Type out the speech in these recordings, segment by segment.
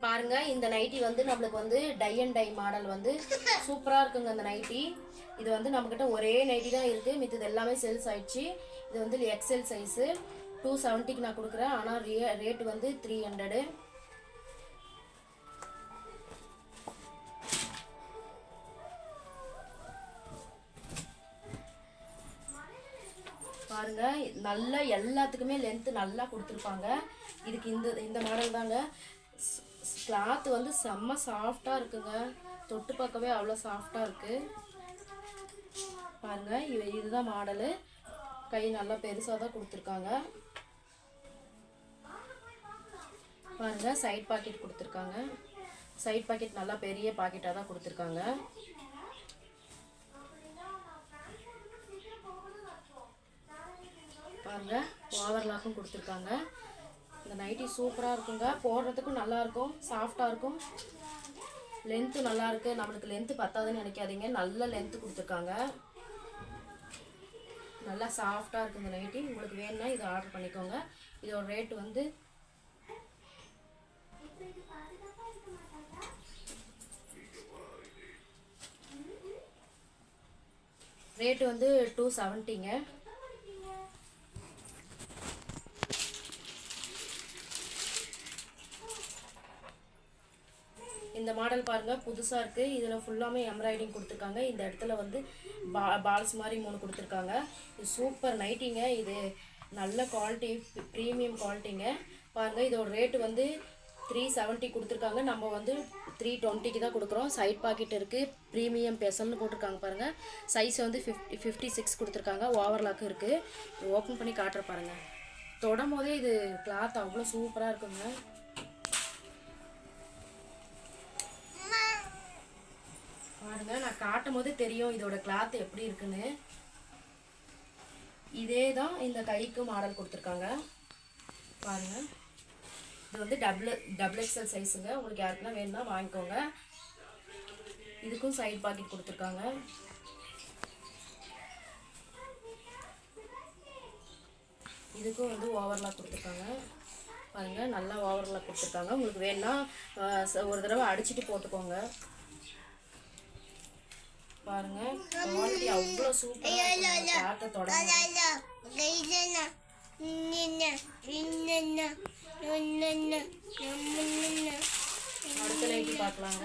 பாருங்க இந்த நைட்டி வந்து நம்மளுக்கு வந்து டை அண்ட் டை மாடல் வந்து சூப்பராக இருக்குங்க. அந்த நைட்டி இது வந்து நம்மக்கிட்ட ஒரே நைட்டி தான் இருக்குது, மித்தது எல்லாமே சேல்ஸ் ஆயிடுச்சு. இது வந்து எக்ஸல் சைஸு 270க்கு நான் கொடுக்குறேன். ஆனால் ரேட்டு வந்து 300. பாருங்க நல்லா எல்லாத்துக்குமே லென்த்து நல்லா கொடுத்துருப்பாங்க. இதுக்கு இந்த மாடல் தாங்க. கிளாத் வந்து செம்ம சாஃப்டாக இருக்குங்க, தொட்டு பார்க்கவே அவ்வளோ சாஃப்டாக இருக்குது. பாருங்க இதுதான் மாடலு. கை நல்லா பெருசாக தான் கொடுத்துருக்காங்க. பாருங்க சைட் பாக்கெட் கொடுத்துருக்காங்க. சைட் பாக்கெட் நல்லா பெரிய பாக்கெட்டாக தான் கொடுத்துருக்காங்க. பாருங்க ஓவர்லாக்கும் கொடுத்துருக்காங்க. இந்த நைட்டி சூப்பராக இருக்குங்க, போடுறதுக்கும் நல்லாயிருக்கும், சாஃப்டாக இருக்கும், லென்த்து நல்லாயிருக்கு. நம்மளுக்கு லென்த்து பத்தாதுன்னு நினைக்காதீங்க, நல்ல லென்த்து கொடுத்துருக்காங்க, நல்லா சாஃப்டாக இருக்குது இந்த நைட்டி. உங்களுக்கு வேணும்னா இதை ஆர்டர் பண்ணிக்கோங்க. இதோட ரேட்டு வந்து ரேட்டு வந்து 270ங்க. இந்த மாடல் பாருங்க புதுசா இருக்கு. இதுல ஃபுல்லாமே எம்ப்ராய்டிங் கொடுத்துருக்காங்க. இந்த இடத்துல வந்து பால்ஸ் மாதிரி 3 கொடுத்துருக்காங்க. இது சூப்பர் நைட்டிங்க. இது நல்ல குவாலிட்டி, ப்ரீமியம் குவாலிட்டிங்க. பாருங்க இதோட ரேட்டு வந்து 370 கொடுத்துருக்காங்க. நம்ம வந்து 320க்கு தான் கொடுக்குறோம். சைட் பாக்கெட் இருக்குது, ப்ரீமியம் பெசல்னு போட்டிருக்காங்க பாருங்க. சைஸ் வந்து 56 கொடுத்துருக்காங்க. ஓவர்லாக்கு இருக்குது. ஓப்பன் பண்ணி காட்டுற பாருங்க. தொடும் போதே இது கிளாத் அவ்வளோ சூப்பராக இருக்குங்க. பாருங்க நான் காட்டும் போது தெரியும் இதோட கிளாத் எப்படி இருக்குன்னு. இதே தான் இந்த கைக்கு மாடல் கொடுத்துருக்காங்க. பாருங்க இது வந்து டபுள் எக்ஸல் சைஸுங்க. உங்களுக்கு யாருக்குன்னா வேணும்னா வாங்கிக்கோங்க. இதுக்கும் சைட் பாக்கெட் கொடுத்துருக்காங்க. இதுக்கும் வந்து ஓவர்லாக் கொடுத்துருக்காங்க. பாருங்க நல்லா ஓவர்லாக் கொடுத்துருக்காங்க. உங்களுக்கு வேணும்னா ஒரு தடவை அடிச்சுட்டு போட்டுக்கோங்க. பாருங்க குவாலிட்டி அவ்வளோ சூப்பராக இருக்கு. காட்ட தொடங்க. அடுத்த நைட்டி பார்க்கலாங்க.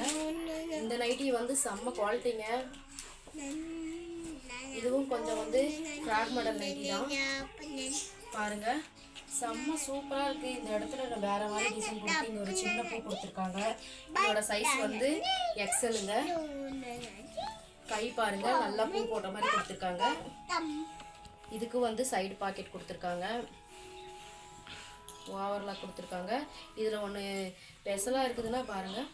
இந்த நைட்டி வந்து செம்ம குவாலிட்டிங்க. இதுவும் கொஞ்சம் வந்து ஃப்ராக் மாடல் நைட்டி தான். பாருங்க செம்ம சூப்பராக இருக்குது. இந்த இடத்துல வேற மாதிரி டிசைன் கொடுத்து இங்கே ஒரு சின்ன பூ கொடுத்துருக்காங்க. இதோட சைஸ் வந்து எக்ஸலுங்க. கை பாருங்க நல்லா பூ போட்ட மாதிரி கொடுத்துருக்காங்க. இதுக்கு வந்து சைடு பாக்கெட் கொடுத்துருக்காங்க. ஓவர்லாக் கொடுத்துருக்காங்க. இதில் ஒன்று ஸ்பெஷலாக இருக்குதுன்னா பாருங்கள்,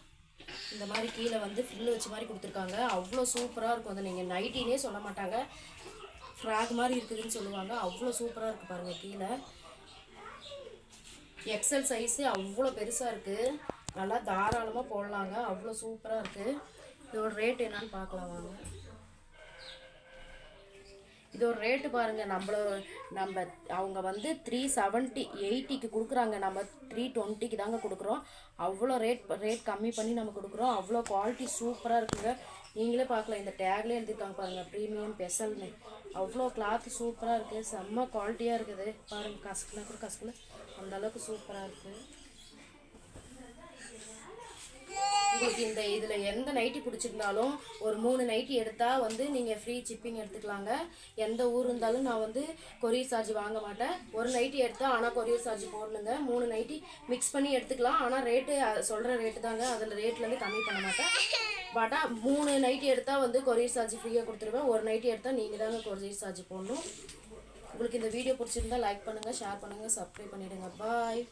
இந்த மாதிரி கீழே வந்து ஃபில்லு வச்ச மாதிரி கொடுத்துருக்காங்க. அவ்வளோ சூப்பராக இருக்கும். அதை நீங்கள் நைட்டினே சொல்ல மாட்டாங்க, ஃப்ராக் மாதிரி இருக்குதுன்னு சொல்லுவாங்க. அவ்வளோ சூப்பராக இருக்குது பாருங்கள். கீழே எக்ஸல் சைஸு அவ்வளோ பெருசாக இருக்குது. நல்லா தாராளமாக போடலாங்க. அவ்வளோ சூப்பராக இருக்குது. இதோட ரேட் என்னன்னு பார்க்கலாம் வாங்க. இதோட ரேட்டு பாருங்கள். நம்ம அவங்க வந்து 370 கொடுக்குறாங்க. நம்ம 320க்கு தாங்க கொடுக்குறோம். அவ்வளோ ரேட் கம்மி பண்ணி நம்ம கொடுக்குறோம். அவ்வளோ குவாலிட்டி சூப்பராக இருக்குங்க. நீங்களே பார்க்கலாம். இந்த டேக்லேயே எழுதியிருக்காங்க பாருங்கள், ப்ரீமியம் பெசல்னு. அவ்வளோ கிளாத் சூப்பராக இருக்குது, செம்ம குவாலிட்டியாக இருக்குது. பாருங்கள் கசக்குனா கூட கசக்குல, அந்தளவுக்கு சூப்பராக இருக்குது. உங்களுக்கு இந்த இதில் எந்த நைட்டி பிடிச்சிருந்தாலும் ஒரு 3 நைட்டி எடுத்தால் வந்து நீங்கள் ஃப்ரீ ஷிப்பிங் எடுத்துக்கலாங்க. எந்த ஊர் இருந்தாலும் நான் வந்து கொரியர் சார்ஜ் வாங்க மாட்டேன். ஒரு நைட்டி எடுத்தால் ஆனால் கொரியர் சார்ஜ் போடணுங்க. 3 நைட்டி மிக்ஸ் பண்ணி எடுத்துக்கலாம். ஆனால் ரேட்டு சொல்கிற ரேட்டு தாங்க, அதில் ரேட்லேருந்து கம்மி பண்ண மாட்டேன். பட் 3 நைட்டி எடுத்தால் வந்து கொரியர் சார்ஜ் ஃப்ரீயாக கொடுத்துருவேன். ஒரு நைட்டி எடுத்தால் நீங்கள் தாங்க கொரியர் சார்ஜ் போடணும். உங்களுக்கு இந்த வீடியோ பிடிச்சிருந்தா லைக் பண்ணுங்கள், ஷேர் பண்ணுங்கள், சப்ஸ்கிரைப் பண்ணிவிடுங்க. பாய்.